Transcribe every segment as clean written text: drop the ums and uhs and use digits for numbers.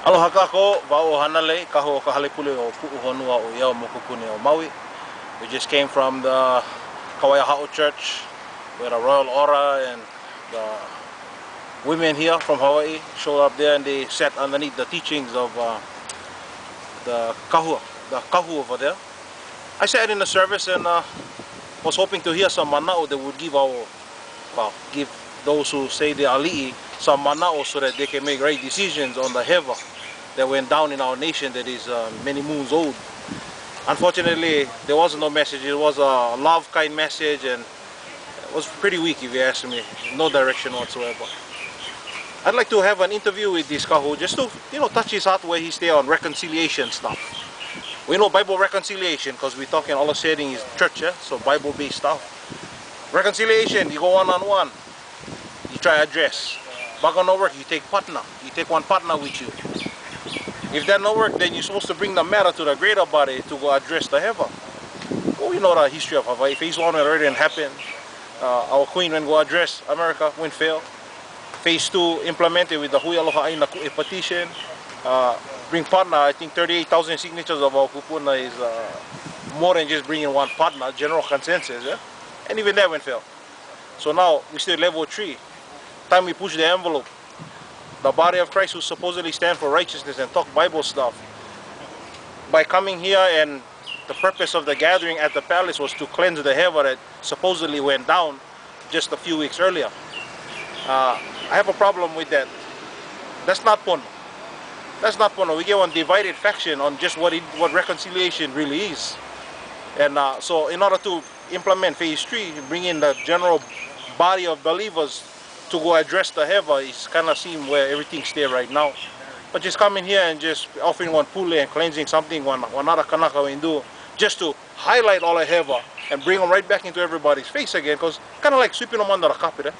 Aloha kako, Kahu Hanalei, Kahu Hanalei o Pu'uhonua o Hewa Mokupuni o Maui. We just came from the Hawaiian Church with a royal aura, and the women here from Hawaii showed up there and they sat underneath the teachings of the Kahu over there. I sat in the service and was hoping to hear some mana'o that would give give those who say they are ali'i some mana'o so that they can make right decisions on the Hewa that went down in our nation that is many moons old. Unfortunately, there was no message. It was a love kind message and it was pretty weak if you ask me. No direction whatsoever. I'd like to have an interview with this Kahu just to touch his heart where he's there on reconciliation stuff. We know Bible reconciliation because we're talking all the setting is church, yeah? So Bible based stuff. Reconciliation, you go one-on-one. You try to address. Back on no work, you take partner. You take one partner with you. If that no work, then you're supposed to bring the matter to the greater body to go address the Hewa. Well, we know the history of Hawaii. Phase 1 already happened. Our queen went go address America, went fail. Phase 2 implemented with the Hui Aloha Aina petition. Bring partner, I think 38,000 signatures of our kupuna is more than just bringing one partner, general consensus, yeah? And even that went fail. So now we still level 3. Time we push the envelope. The body of Christ who supposedly stand for righteousness and talk Bible stuff. By coming here, and the purpose of the gathering at the palace was to cleanse the Hewa that supposedly went down just a few weeks earlier. I have a problem with that. That's not pono. That's not pono. We get one divided faction on just what reconciliation really is. And so in order to implement phase 3, bring in the general body of believers to go address the Hewa, is kind of seem where everything's there right now. But just coming here and just offering one pule and cleansing something one other kanaka we do, just to highlight all the Hewa and bring them right back into everybody's face again, because kind of like sweeping them under the carpet.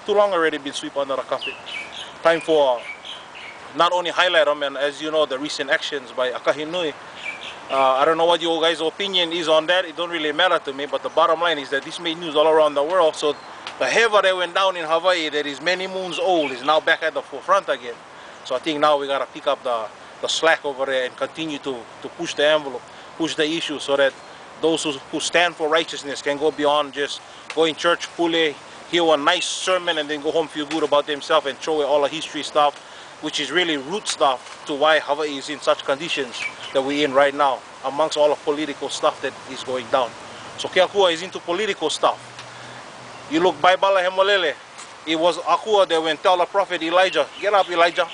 Too long already been swept under the carpet. Time for not only highlight them, and as you know, the recent actions by Akahinui. I don't know what your guys' opinion is on that. It don't really matter to me, but the bottom line is that this made news all around the world. So the Hewa that went down in Hawaii that is many moons old is now back at the forefront again. So I think now we gotta pick up the slack over there and continue to push the envelope, push the issue, so that those who stand for righteousness can go beyond just going church, pule, hear one nice sermon and then go home feel good about themselves and throw away all the history stuff, which is really root stuff to why Hawaii is in such conditions that we're in right now, amongst all the political stuff that is going down. So Keakua is into political stuff. You look Baibala Hemolele, it was Akua that went tell the prophet Elijah, get up Elijah,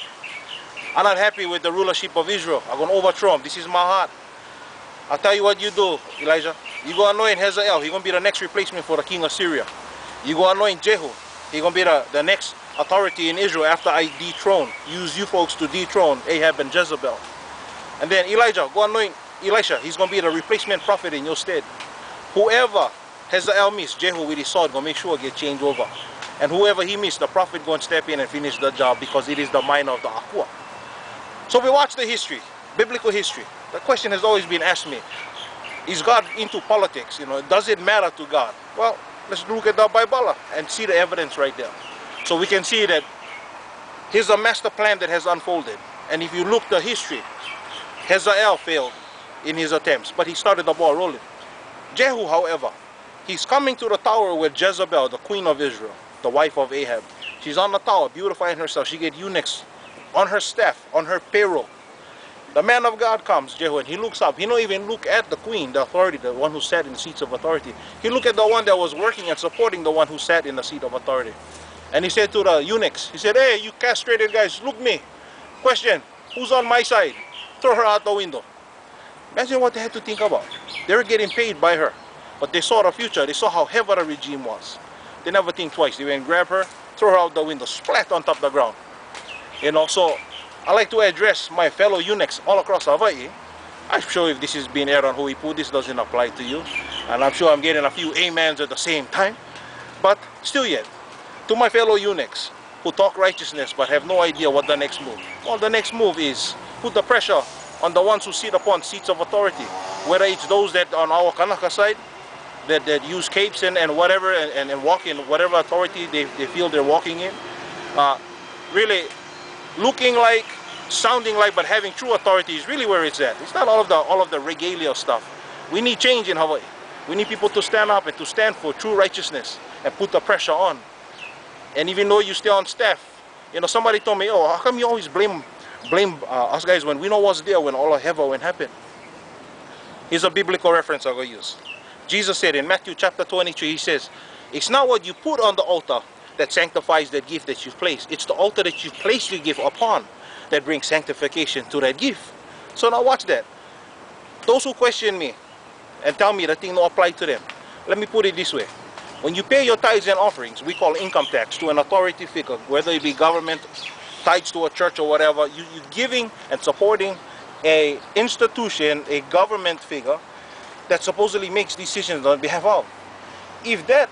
I'm not happy with the rulership of Israel, I'm going to overthrow him, this is my heart. I'll tell you what you do, Elijah. You go anoint Hazael, he's going to be the next replacement for the king of Syria. You go anoint Jehu, he's going to be the next authority in Israel after I dethrone, use you folks to dethrone Ahab and Jezebel. And then Elijah, go anoint Elisha, he's going to be the replacement prophet in your stead. Whoever Hazael missed, Jehu with his sword going to make sure get changed over. And whoever he missed, the prophet going to step in and finish the job, because it is the mind of the Akua. So we watch the history, biblical history. The question has always been asked me, is God into politics? Does it matter to God? Well, let's look at the Bible and see the evidence right there. So we can see that here's a master plan that has unfolded. And if you look the history, Hazael failed in his attempts, but he started the ball rolling. Jehu, however, he's coming to the tower with Jezebel, the queen of Israel, the wife of Ahab. She's on the tower, beautifying herself. She gets eunuchs on her staff, on her payroll. The man of God comes, Jehu, and he looks up. He don't even look at the queen, the authority, the one who sat in the seats of authority. He looked at the one that was working and supporting the one who sat in the seat of authority. And he said to the eunuchs, he said, hey, you castrated guys, look me. Question, who's on my side? Throw her out the window. Imagine what they had to think about. They were getting paid by her. But they saw the future. They saw how heavy the regime was. They never think twice. They went and grab her, throw her out the window, splat on top of the ground. So I like to address my fellow eunuchs all across Hawaii. I'm sure if this is being aired on Huipu, this doesn't apply to you. And I'm sure I'm getting a few amens at the same time. But still yet, to my fellow eunuchs who talk righteousness but have no idea what the next move. Well, the next move is put the pressure on the ones who sit upon seats of authority. Whether it's those that on our Kanaka side, that use capes and whatever, and walk in whatever authority they feel they're walking in. Really looking like sounding like but having true authority is really where it's at. It's not all of the regalia stuff. We need change in Hawaii. We need people to stand up and to stand for true righteousness and put the pressure on. And even though you stay on staff, you know, somebody told me, oh, how come you always blame us guys when we know what's there when all of Hewa when happened? Here's a biblical reference I'm going to use. Jesus said in Matthew chapter 23, he says, it's not what you put on the altar that sanctifies that gift that you've placed. It's the altar that you've placed your gift upon that brings sanctification to that gift. So now watch that. Those who question me and tell me that thing don't apply to them, let me put it this way. When you pay your tithes and offerings, we call income tax, to an authority figure, whether it be government, tithes to a church or whatever, you're giving and supporting a institution, a government figure that supposedly makes decisions on behalf of. If that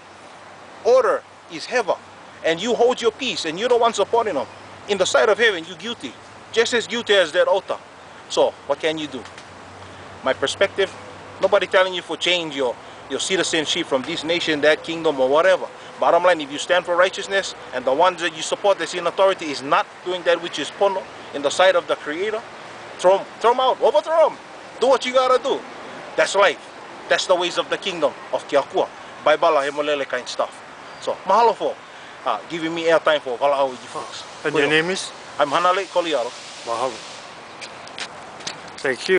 order is Hewa and you hold your peace and you're the one supporting them, in the sight of heaven you're guilty, just as guilty as that altar. So what can you do? My perspective, nobody telling you for change your citizenship from this nation, that kingdom or whatever. Bottom line, if you stand for righteousness and the ones that you support that's in authority is not doing that which is pono in the sight of the Creator, throw them out, overthrow them. Do what you gotta do. That's life. That's the ways of the kingdom of Kiakua. Baibala, hemolele kind stuff. So, mahalo for giving me airtime for Vala'au with you folks. And your name is? I'm Hanalei Koliaro. Mahalo. Thank you.